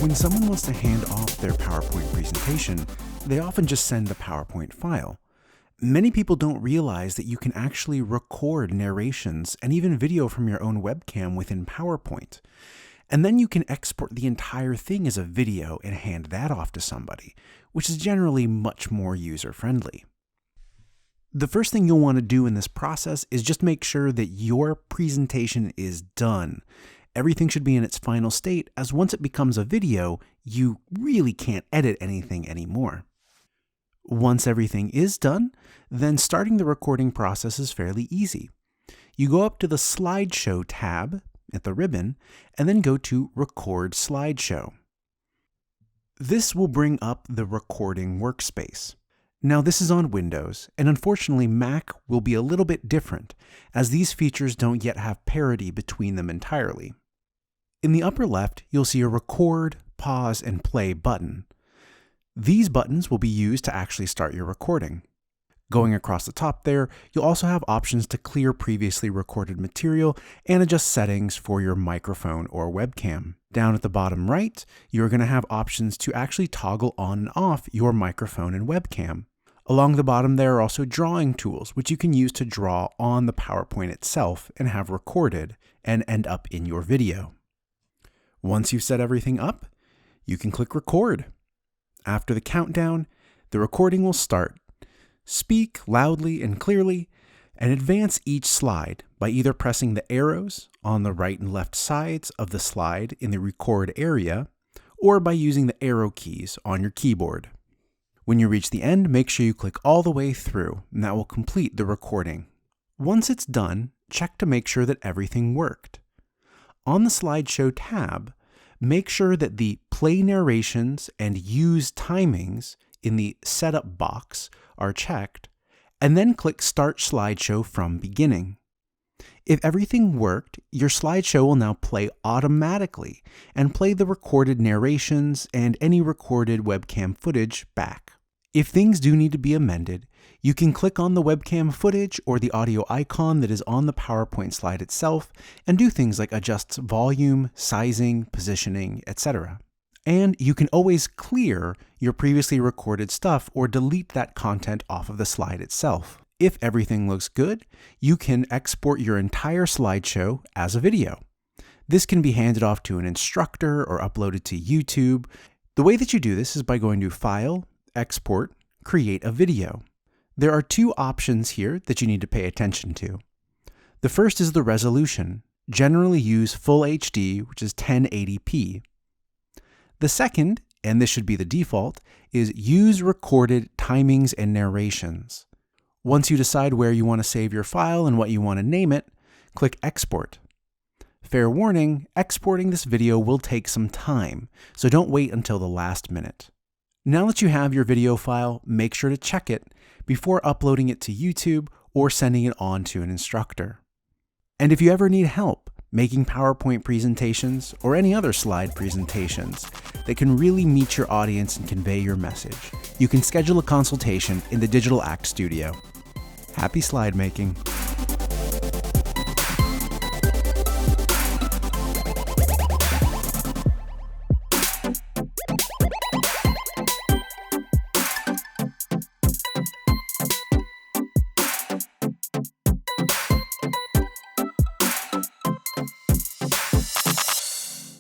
When someone wants to hand off their PowerPoint presentation, they often just send the PowerPoint file. Many people don't realize that you can actually record narrations and even video from your own webcam within PowerPoint. And then you can export the entire thing as a video and hand that off to somebody, which is generally much more user-friendly. The first thing you'll want to do in this process is just make sure that your presentation is done. Everything should be in its final state, as once it becomes a video, you really can't edit anything anymore. Once everything is done, then starting the recording process is fairly easy. You go up to the Slideshow tab at the ribbon, and then go to Record Slideshow. This will bring up the recording workspace. Now this is on Windows, and unfortunately Mac will be a little bit different, as these features don't yet have parity between them entirely. In the upper left, you'll see a Record, Pause, and Play button. These buttons will be used to actually start your recording. Going across the top there, you'll also have options to clear previously recorded material and adjust settings for your microphone or webcam. Down at the bottom right, you're going to have options to actually toggle on and off your microphone and webcam. Along the bottom there are also drawing tools, which you can use to draw on the PowerPoint itself and have recorded and end up in your video. Once you've set everything up, you can click Record. After the countdown, the recording will start. Speak loudly and clearly, and advance each slide by either pressing the arrows on the right and left sides of the slide in the record area, or by using the arrow keys on your keyboard. When you reach the end, make sure you click all the way through, and that will complete the recording. Once it's done, check to make sure that everything worked. On the Slideshow tab, make sure that the Play Narrations and Use Timings in the Setup box are checked, and then click Start Slideshow from Beginning. If everything worked, your slideshow will now play automatically and play the recorded narrations and any recorded webcam footage back. If things do need to be amended, you can click on the webcam footage or the audio icon that is on the PowerPoint slide itself and do things like adjust volume, sizing, positioning, etc. And you can always clear your previously recorded stuff or delete that content off of the slide itself. If everything looks good, you can export your entire slideshow as a video. This can be handed off to an instructor or uploaded to YouTube. The way that you do this is by going to File, Export, Create a Video. There are two options here that you need to pay attention to. The first is the resolution. Generally use Full HD, which is 1080p. The second, and this should be the default, is Use Recorded Timings and Narrations. Once you decide where you want to save your file and what you want to name it, click Export. Fair warning, exporting this video will take some time, so don't wait until the last minute. Now that you have your video file, make sure to check it before uploading it to YouTube or sending it on to an instructor. And if you ever need help making PowerPoint presentations or any other slide presentations that can really meet your audience and convey your message, you can schedule a consultation in the Digital Act Studio. Happy slide making!